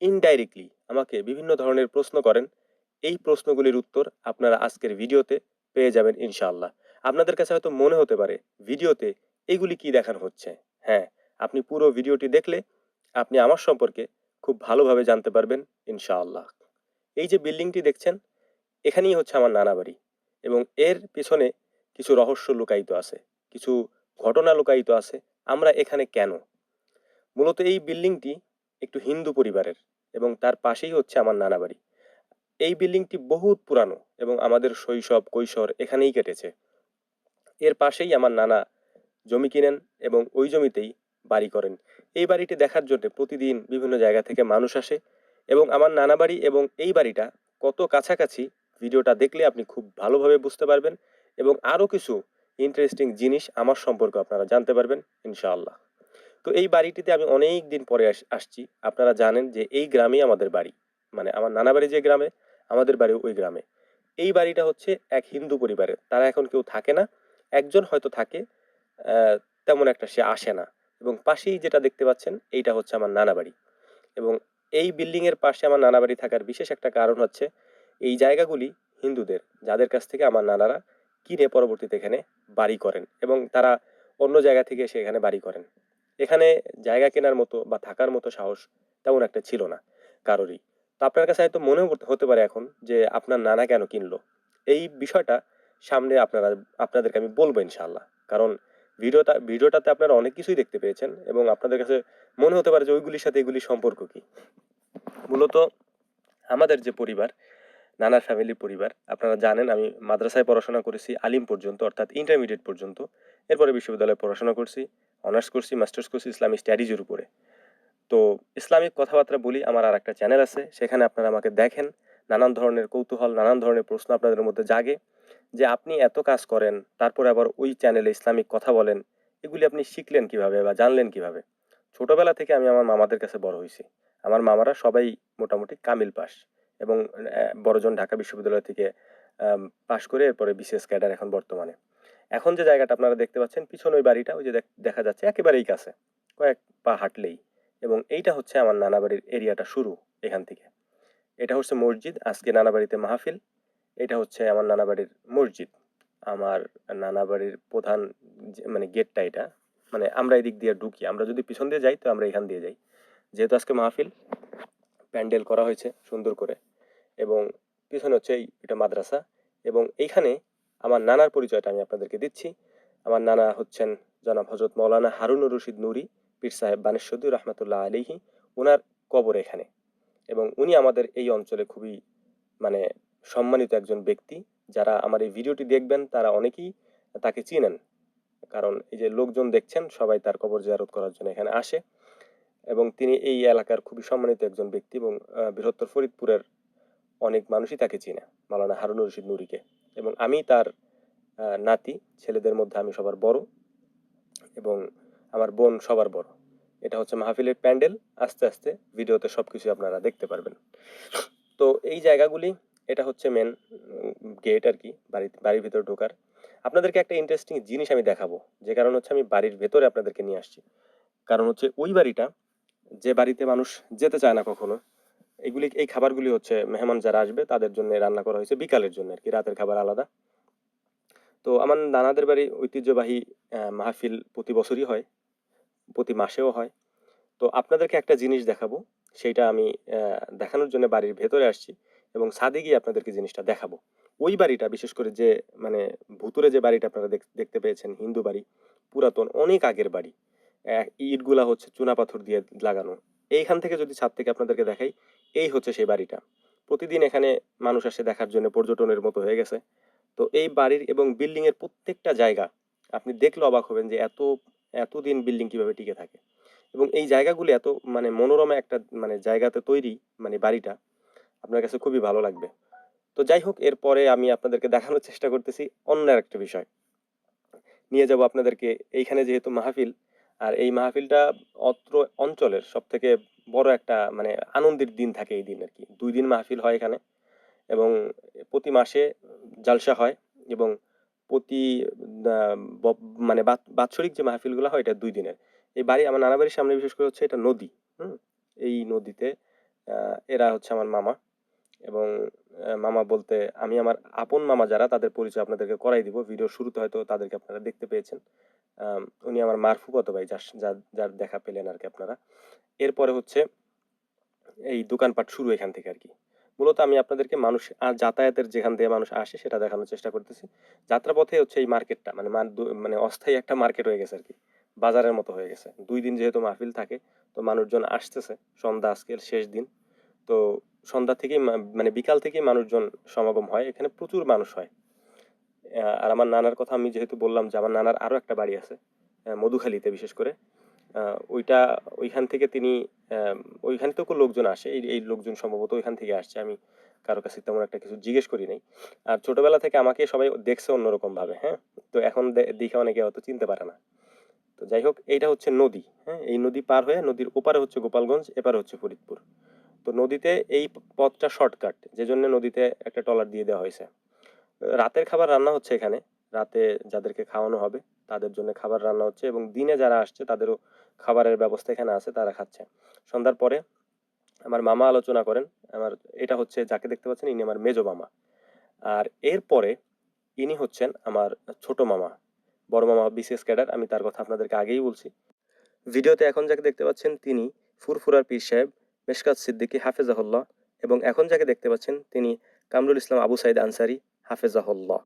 Indirectly আমাকে বিভিন্ন ধরনের প্রশ্ন করেন। এই প্রশ্নগুলির উত্তর আপনারা আজকের ভিডিওতে পেয়ে যাবেন ইনশাআল্লাহ। আপনাদের কাছে হয়তো মনে হতে পারে ভিডিওতে এগুলি কি দেখানো হচ্ছে? হ্যাঁ, আপনি পুরো ভিডিওটি দেখলে আপনি আমার সম্পর্কে খুব ভালোভাবে জানতে পারবেন ইনশাআল্লাহ। এই যে বিল্ডিংটি দেখছেন, এখানেই হচ্ছে আমার নানা বাড়ি এবং এর পেছনে কিছু রহস্য লুকায়িত আছে, কিছু ঘটনা লুকায়িত আছে। আমরা এখানে কেন? মূলত এই বিল্ডিংটি একটু হিন্দু পরিবারের এবং তার পাশেই হচ্ছে আমার নানা বাড়ি। এই বিল্ডিংটি বহুত পুরানো এবং আমাদের শৈশব কৈশোর এখানেই কেটেছে। এর পাশেই আমার নানা জমি কিনেন এবং ওই জমিতেই বাড়ি করেন। এই বাড়িটি দেখার জন্য প্রতিদিন বিভিন্ন জায়গা থেকে মানুষ আসে এবং আমার নানা বাড়ি এবং এই বাড়িটা কত কাছাকাছি ভিডিওটা দেখলে আপনি খুব ভালোভাবে বুঝতে পারবেন এবং আরও কিছু ইন্টারেস্টিং জিনিস আমার সম্পর্কে আপনারা জানতে পারবেন ইনশাআল্লাহ। তো এই বাড়িটিতে আমি অনেক দিন পরে আসছি। আপনারা জানেন যে এই গ্রামেই আমাদের বাড়ি। মানে আমার নানা বাড়ি যে গ্রামে, আমাদের বাড়িও ওই গ্রামে। এই বাড়িটা হচ্ছে এক হিন্দু পরিবারের। তারা এখন কেউ থাকে না। একজন হয়তো থাকে, তেমন একটা সে আসে না। এবং পাশেই যেটা দেখতে পাচ্ছেন এইটা হচ্ছে আমার নানা বাড়ি। এবং এই বিল্ডিং এর পাশে আমার নানা বাড়ি থাকার বিশেষ একটা কারণ হচ্ছে এই জায়গাগুলি হিন্দুদের, যাদের কাছ থেকে আমার নানারা কিনে পরবর্তীতে এখানে বাড়ি করেন এবং তারা অন্য জায়গা থেকে এসে এখানে বাড়ি করেন। এখানে জায়গা কেনার মতো বা থাকার মতো সাহস তেমন একটা ছিল না কারোরই। তো আপনার কাছে হয়তো মনেও হতে পারে এখন যে আপনার নানা কেন কিনলো? এই বিষয়টা সামনে আপনাদেরকে আমি বলবো ইনশাআল্লাহ। কারণ ভিডিওটাতে আপনারা অনেক কিছুই দেখতে পেয়েছেন এবং আপনাদের কাছে মনে হতে পারে যে ওইগুলির সাথে এগুলির সম্পর্ক কি? মূলত আমাদের যে পরিবার, নানার ফ্যামিলির পরিবার, আপনারা জানেন আমি মাদ্রাসায় পড়াশোনা করেছি আলিম পর্যন্ত, অর্থাৎ ইন্টারমিডিয়েট পর্যন্ত। এরপরে বিশ্ববিদ্যালয়ে পড়াশোনা করছি, অনার্স করছি, মাস্টার্স করছি ইসলামিক স্টাডিজের উপরে। তো ইসলামিক কথাবার্তা বলি আমার আর একটা চ্যানেল আছে, সেখানে আপনারা আমাকে দেখেন। নানান ধরনের কৌতূহল, নানান ধরনের প্রশ্ন আপনাদের মধ্যে জাগে যে আপনি এত কাজ করেন, তারপরে আবার ওই চ্যানেলে ইসলামিক কথা বলেন। এগুলি আপনি শিখলেন কিভাবে বা জানলেন কিভাবে? ছোটবেলা থেকে আমি আমার মামাদের কাছে বড় হয়েছি। আমার মামারা সবাই মোটামুটি কামিল পাস এবং বড়জন ঢাকা বিশ্ববিদ্যালয় থেকে পাশ করে এরপরে বিসিএস ক্যাডার এখন বর্তমানে। এখন যে জায়গাটা আপনারা দেখতে পাচ্ছেন পিছনে ওই বাড়িটা, ওই যে দেখা যাচ্ছে একেবারেই কাছে, কয়েক পা হাঁটলেই। এবং এইটা হচ্ছে আমার নানা বাড়ির এরিয়াটা শুরু এখান থেকে। এটা হচ্ছে মসজিদ, আজকে নানা বাড়িতে মাহফিল। এটা হচ্ছে আমার নানা বাড়ির মসজিদ। আমার নানা বাড়ির প্রধান মানে গেটটা এটা। মানে আমরা এদিক দিয়ে ঢুকি, আমরা যদি পিছন দিয়ে যাই তো আমরা এখান দিয়ে যাই। যেহেতু আজকে মাহফিল, প্যান্ডেল করা হয়েছে সুন্দর করে এবং পিছনে হচ্ছে এটা মাদ্রাসা। এবং এইখানে আমার নানার পরিচয়টা আমি আপনাদেরকে দিচ্ছি। আমার নানা হচ্ছেন জনাব হজরত মৌলানা হারুনুর রশিদ নুরি পীর সাহেব বানেশ্বরী রহমতুল্লাহ আলিহি। ওনার কবর এখানে এবং উনি আমাদের এই অঞ্চলে খুবই মানে সম্মানিত একজন ব্যক্তি। যারা আমার এই ভিডিওটি দেখবেন তারা অনেকেই তাকে চিনেন, কারণ এই যে লোকজন দেখছেন সবাই তার কবর জিয়ারত করার জন্য এখানে আসে এবং তিনি এই এলাকার খুবই সম্মানিত একজন ব্যক্তি এবং বৃহত্তর ফরিদপুরের অনেক মানুষই তাকে চিনে, মাওলানা হারুনুর রশিদ নুরিকে। এবং আমি তার নাতি, ছেলেদের মধ্যে আমি সবার বড় এবং আমার বোন সবার বড়। এটা হচ্ছে মাহফিলের প্যান্ডেল। আস্তে আস্তে ভিডিওতে সবকিছু আপনারা দেখতে পারবেন। তো এই জায়গাগুলি, এটা হচ্ছে মেন গেট আর কি, বাড়ির ভিতরে ঢোকার। আপনাদেরকে একটা ইন্টারেস্টিং জিনিস আমি দেখাবো, যে কারণ হচ্ছে আমি বাড়ির ভেতরে আপনাদেরকে নিয়ে আসছি। কারণ হচ্ছে ওই বাড়িটা, যে বাড়িতে মানুষ যেতে চায় না কখনো, এই খাবারগুলি হচ্ছে মেহমান যারা আসবে তাদের জন্য রান্না করা হয়েছে বিকালের জন্য আর কি, রাতের খাবার আলাদা। তো আমার নানাদের বাড়ি ঐতিহ্যবাহী মাহফিল প্রতি বছরই হয়, প্রতি মাসেও হয়। তো আপনাদেরকে একটা জিনিস দেখাবো, সেইটা আমি দেখানোর জন্য বাড়ির ভেতরে আসছি এবং ছাদে গিয়ে আপনাদেরকে জিনিসটা দেখাবো। ওই বাড়িটা বিশেষ করে যে মানে ভুতুরে যে বাড়িটা আপনারা দেখতে পেয়েছেন, হিন্দু বাড়ি, পুরাতন অনেক আগের বাড়ি। ইটগুলা হচ্ছে চুনা পাথর দিয়ে লাগানো। এইখান থেকে যদি ছাদ থেকে আপনাদেরকে দেখাই, এই হচ্ছে সেই বাড়িটা। প্রতিদিন এখানে মানুষ আসে দেখার জন্য, পর্যটনের মতো হয়ে গেছে। তো এই বাড়ির এবং বিল্ডিং এর প্রত্যেকটা জায়গা আপনি দেখলে অবাক হবেন যে এতদিন বিল্ডিং কিভাবে টিকে থাকে। এবং এই জায়গাগুলি এত মানে মনোরমা একটা মানে জায়গাতে তৈরি, মানে বাড়িটা আপনার কাছে খুবই ভালো লাগবে। তো যাই হোক, এরপরে আমি আপনাদেরকে দেখানোর চেষ্টা করতেছি অন্য একটা বিষয় নিয়ে যাব আপনাদেরকে। এইখানে যেহেতু মাহফিল, আর এই মাহফিলটা অত্র অঞ্চলের সব থেকে বড় একটা মানে আনন্দের দিন থাকে এই দিন আর কি। 2 দিন মাহফিল হয় এখানে এবং প্রতি মাসে জালসা হয় এবং প্রতি মানে বাৎসরিক যে মাহফিলগুলো হয় এটা 2 দিনের। এই বাড়ি আমার নানা বাড়ির সামনে বিশেষ করে হচ্ছে এটা নদী। হুম, এই নদীতে এরা হচ্ছে আমার মামা। এবং মামা বলতে আমি আমার আপন মামা যারা তাদের পরিচয় আপনাদেরকে করাই দিব। ভিডিওর শুরুতে হয়তো তাদেরকে আপনারা দেখতে পেয়েছেন। উনি আমার মার ফুফাতো ভাই, যার যার দেখা পেলেন আরকি আপনারা। এরপরে হচ্ছে এই দোকানপাট শুরু এখান থেকে আরকি। মূলত আমি আপনাদেরকে মানুষ যাতায়াতের যেখান দিয়ে মানুষ আসে সেটা দেখানোর চেষ্টা করতেছি। যাত্রাপথে হচ্ছে এই মার্কেটটা মানে মানে অস্থায়ী একটা মার্কেট হয়ে গেছে আরকি। বাজারের মতো হয়ে গেছে। ২ দিন যেহেতু মাহফিল থাকে, তো মানুষজন আসতেছে। সন্ধ্যা আজকের শেষ দিন। তো সন্ধ্যা থেকেই মানে বিকাল থেকেই মানুষজন সমাগম হয়। এখানে প্রচুর মানুষ হয়। আর আমার নানার কথা আমি যেহেতু বললাম যে আমার নানার আরো একটা বাড়ি আছে। মধুখালীতে বিশেষ করে। ওইটা ওইখান থেকে তিনি আম ওইখান থেকেও লোকজন আসে। এই লোকজন সম্ভবত ওইখান থেকে আসছে। আমি কারো কাছে তেমন একটা কিছু জিজ্ঞেস করি নাই। আর ছোটবেলা থেকে আমাকে সবাই দেখছে অন্যরকম ভাবে, হ্যাঁ? তো এখন দেখে অনেকে হয়তো চিনতে পারে না। তো যাই হোক এইটা হচ্ছে নদী, হ্যাঁ? এই নদী পার হয়ে নদীর ওপারে হচ্ছে গোপালগঞ্জ, এপারে হচ্ছে ফরিদপুর। তো নদীতে এই পথটা শর্টকাট। যেজন্য নদীতে একটা ট্রলার দিয়ে দেওয়া হয়েছে। রাতের খাবার রান্না হচ্ছে এখানে। রাতে যাদেরকে খাওয়ানো হবে তাদের জন্য খাবার রান্না হচ্ছে এবং দিনে যারা আসছে তাদেরও খাবারের ব্যবস্থা এখানে আছে, তারা খাচ্ছে। সন্ধ্যার পরে আমার মামা আলোচনা করেন। আমার এটা হচ্ছে যাকে দেখতে পাচ্ছেন ইনি আমার মেজো মামা। আর এরপরে ইনি হচ্ছেন আমার ছোট মামা। বড় মামা বিসিএস ক্যাডার। আমি তার কথা আপনাদেরকে আগেই বলছি। ভিডিওতে এখন যাকে দেখতে পাচ্ছেন তিনি ফুরফুরার পীর সাহেব মেশকাত সিদ্দিকী হাফেজাহুল্লাহ এবং এখন যাকে দেখতে পাচ্ছেন তিনি কামরুল ইসলাম আবু সাইদ আনসারী হাফেজাহুল্লাহ।